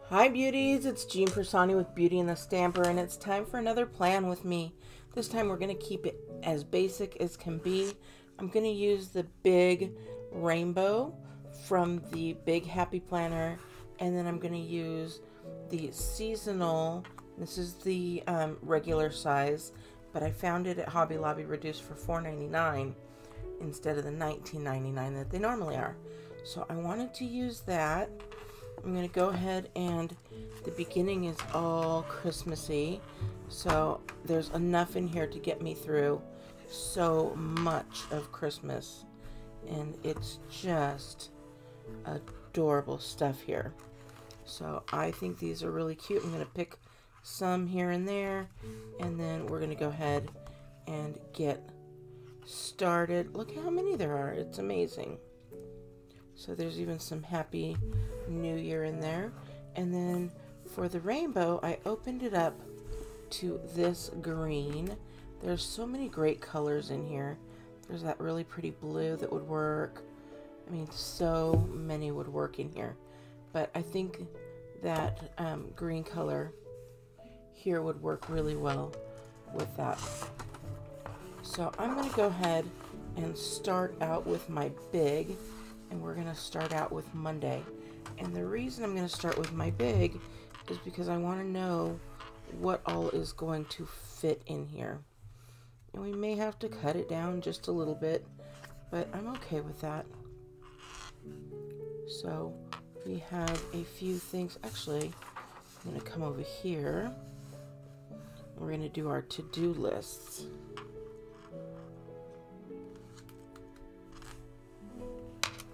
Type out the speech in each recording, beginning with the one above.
Hi beauties, it's Jean Piersanti with Beauty and the Stamper, and it's time for another plan with me. This time we're going to keep it as basic as can be. I'm going to use the big rainbow from the Big Happy Planner, and then I'm going to use the seasonal. This is the regular size, but I found it at Hobby Lobby reduced for $4.99 instead of the $19.99 that they normally are. So I wanted to use that. I'm going to go ahead, and the beginning is all Christmassy, so there's enough in here to get me through so much of Christmas, and it's just adorable stuff here. So I think these are really cute. I'm going to pick some here and there, and then we're going to go ahead and get started. Look how many there are. It's amazing. So there's even some Happy New Year in there. And then for the rainbow, I opened it up to this green. There's so many great colors in here. There's that really pretty blue that would work. I mean, so many would work in here. But I think that green color here would work really well with that. So I'm going to go ahead and start out with my big. And we're going to start out with Monday. And the reason I'm going to start with my big is because I want to know what all is going to fit in here. And we may have to cut it down just a little bit, but I'm okay with that. So we have a few things. Actually, I'm going to come over here. We're going to do our to-do lists.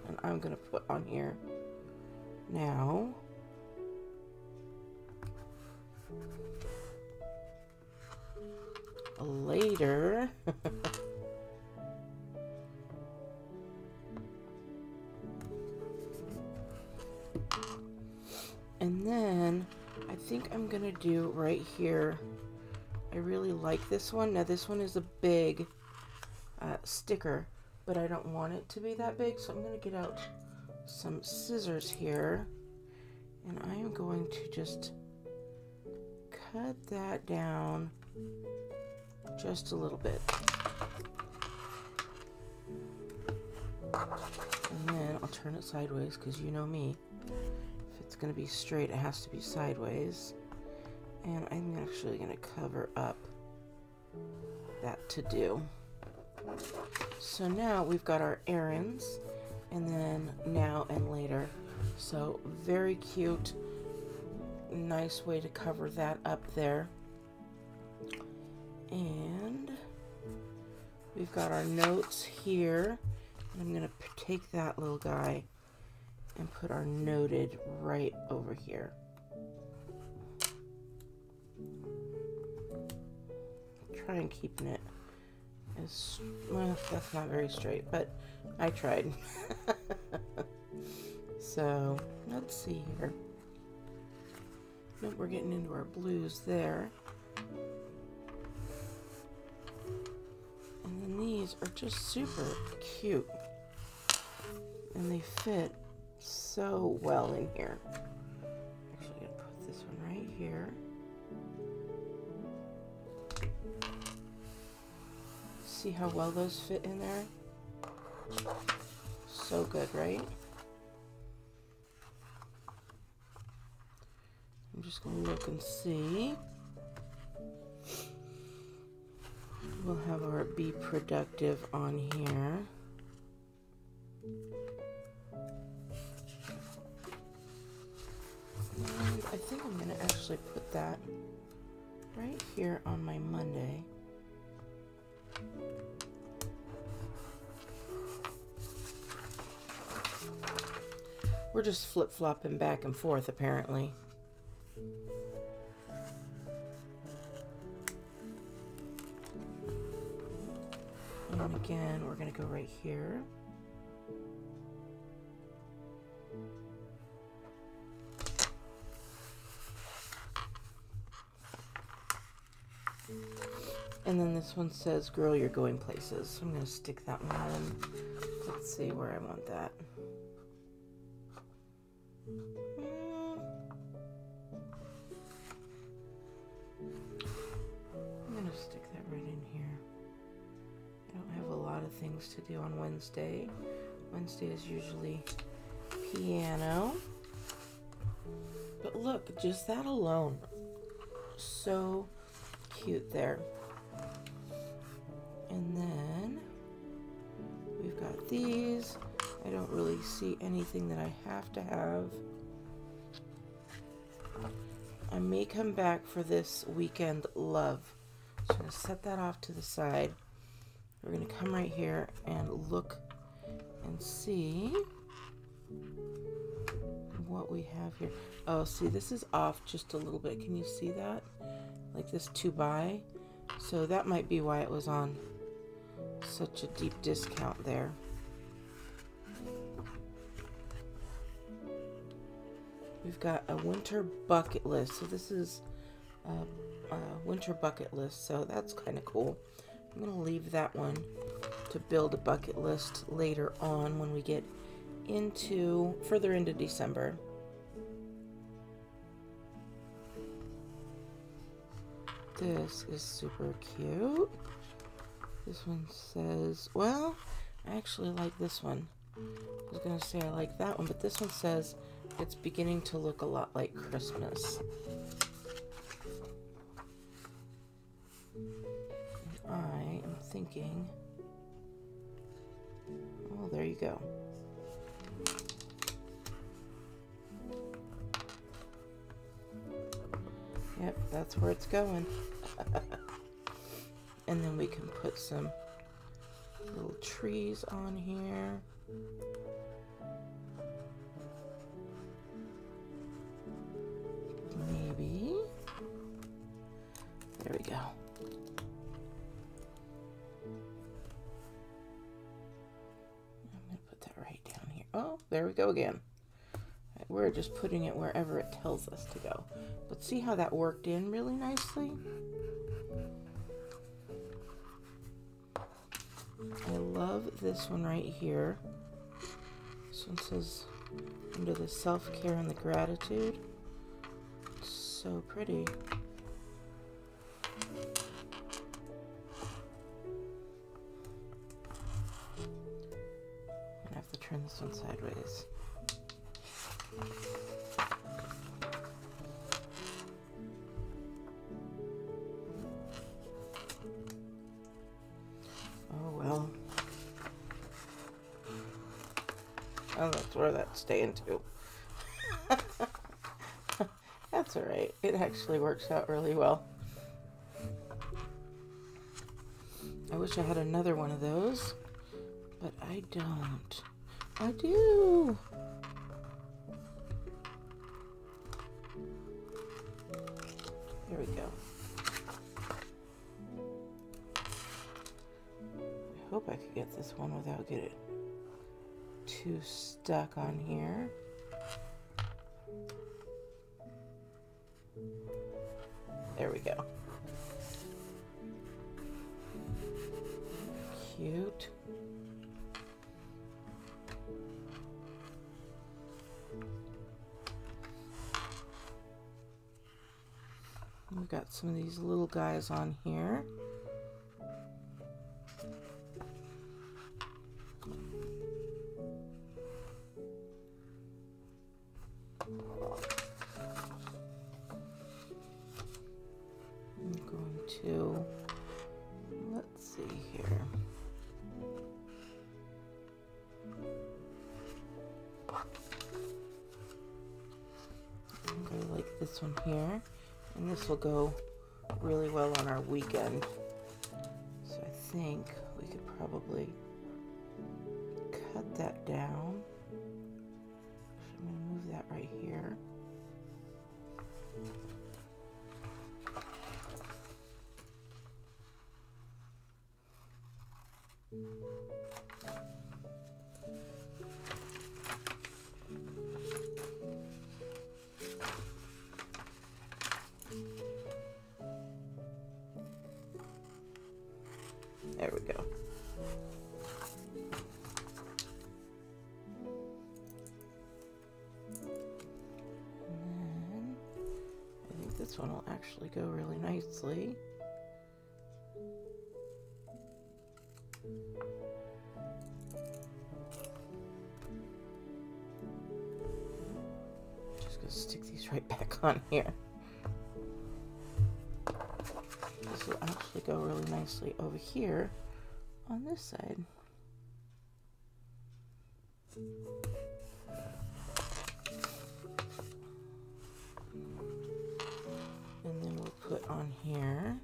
And I'm going to put on here now later. And then I think I'm going to do right here. I really like this one. Now this one is a big sticker, but I don't want it to be that big, so I'm going to get out some scissors here, and I am going to just cut that down just a little bit. And then I'll turn it sideways, because you know me. If it's going to be straight, it has to be sideways. And I'm actually going to cover up that to-do. So now we've got our errands, and then now and later. So very cute, nice way to cover that up there. And we've got our notes here. And I'm going to take that little guy and put our noted right over here. Try and keeping it as well. That's not very straight, but I tried. So let's see here. Nope, we're getting into our blues there. And then these are just super cute, and they fit so well in here. Actually, I'm gonna put this one right here. See how well those fit in there? So good, right? I'm just going to look and see. We'll have our Be Productive on here. And I think I'm going to actually put that right here on my Monday. We're just flip-flopping back and forth, apparently. And again, we're going to go right here. And then this one says, "Girl, you're going places." So I'm going to stick that one in. Let's see where I want that. things to do on Wednesday. Wednesday is usually piano. But look, just that alone, so cute there. And then we've got these. I don't really see anything that I have to have. I may come back for this weekend love. So I'm going to set that off to the side. We're going to come right here and look and see what we have here. Oh, see, this is off just a little bit. Can you see that? Like this 2x. So that might be why it was on such a deep discount there. We've got a winter bucket list. So this is a winter bucket list. So that's kind of cool. I'm going to leave that one to build a bucket list later on when we get further into December. This is super cute. This one says, well, I actually like this one. I was going to say I like that one, but this one says it's beginning to look a lot like Christmas. I am thinking, oh, there you go. Yep, that's where it's going. And then we can put some little trees on here. Maybe. There we go. I'm going to put that right down here. Oh, there we go again. We're just putting it wherever it tells us to go. But see how that worked in really nicely? I love this one right here. This one says, under the self-care and the gratitude. It's so pretty. I have to turn this one sideways. Oh well. Oh, that's where that's staying too. That's alright. It actually works out really well. I wish I had another one of those, but I don't. I do. There we go. I hope I could get this one without getting too stuck on here. There we go. Cute. We've got some of these little guys on here. I'm going to, let's see here. I'm going to like this one here. And this will go really well on our weekend. So I think we could probably cut that down. I'm going to move that right here. There we go. And then I think this one will actually go really nicely. just gonna stick these right back on here. This will actually go really nicely over here on this side. And then we'll put on here.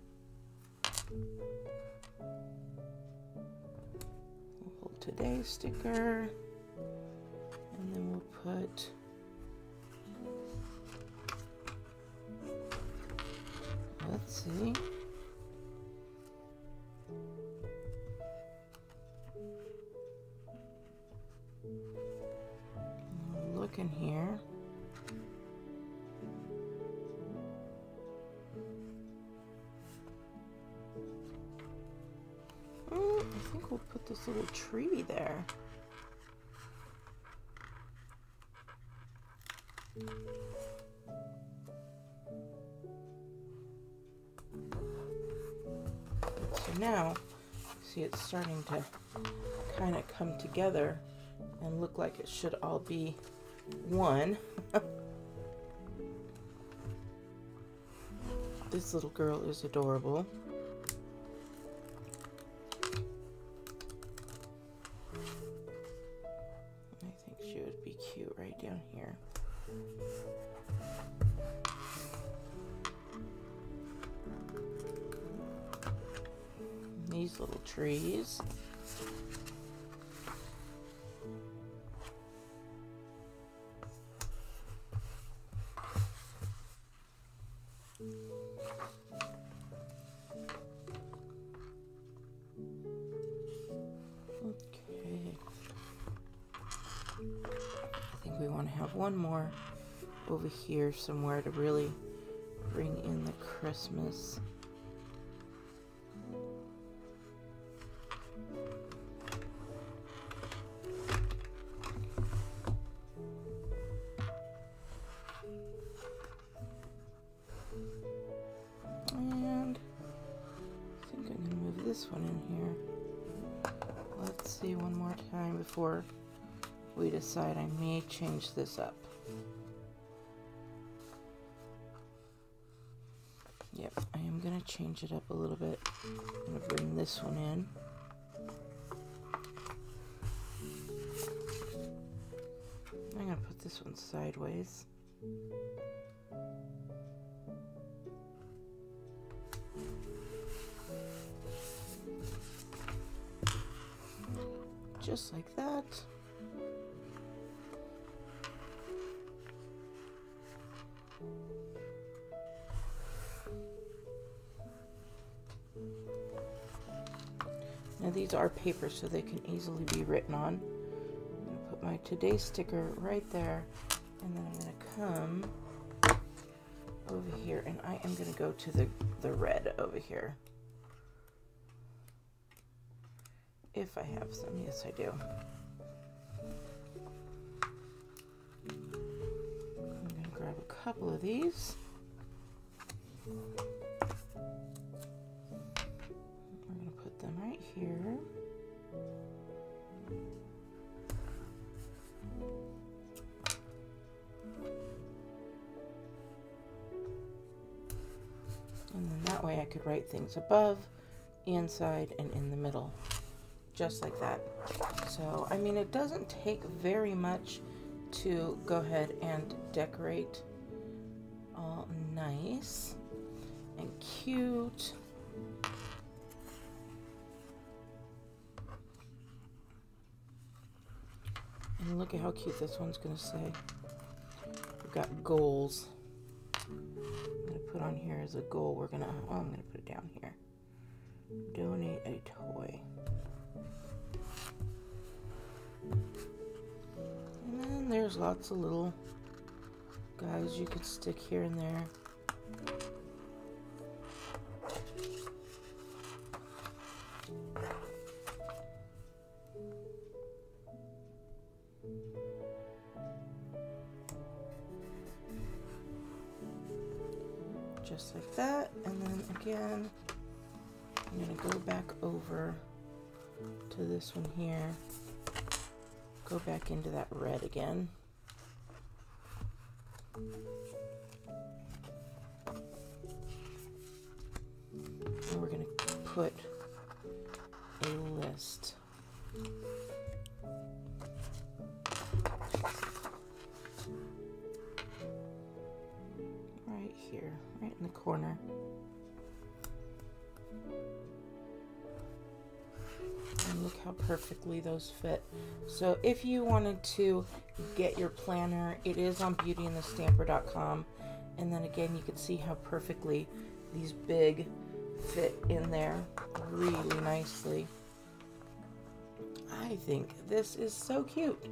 We'll hold today's sticker. And then we'll put let's see. Look in here. I think we'll put this little tree there. So now, see, it's starting to kind of come together and look like it should all be one. This little girl is adorable. I think she would be cute right down here. These little trees. Okay. I think we want to have one more over here somewhere to really bring in the Christmas. And I think I'm going to move this one in here. Let's see one more time before we decide I may change this up. Yep, I am going to change it up a little bit. I'm going to bring this one in. I'm going to put this one sideways. Just like that. Now these are paper, so they can easily be written on. I'm going to put my today sticker right there, and then I'm going to come over here, and I am going to go to the red over here. If I have some, yes I do. I'm going to grab a couple of these. We're going to put them right here. And then that way I could write things above, inside, and in the middle. Just like that. So, I mean, it doesn't take very much to go ahead and decorate all nice and cute. And look at how cute this one's going to say. We've got goals. I'm going to put on here as a goal. I'm going to put it down here. Donate a toy. And then there's lots of little guys you could stick here and there. Just like that. And then again, I'm going to go back over to this one here. Go back into that red again. And we're going to put a list. Right here, right in the corner. And look how perfectly those fit. So if you wanted to get your planner, it is on beautyandthestamper.com. And then again, you can see how perfectly these big fit in there really nicely. I think this is so cute.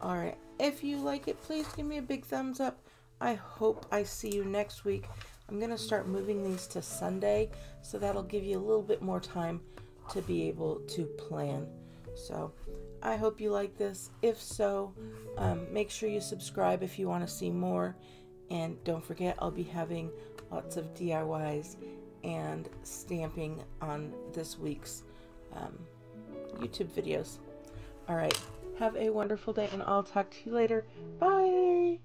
All right, if you like it, please give me a big thumbs up. I hope I see you next week. I'm going to start moving these to Sunday, so that'll give you a little bit more time to be able to plan. So I hope you like this. If so, make sure you subscribe if you want to see more. And don't forget, I'll be having lots of DIYs and stamping on this week's YouTube videos. All right, have a wonderful day, and I'll talk to you later. Bye!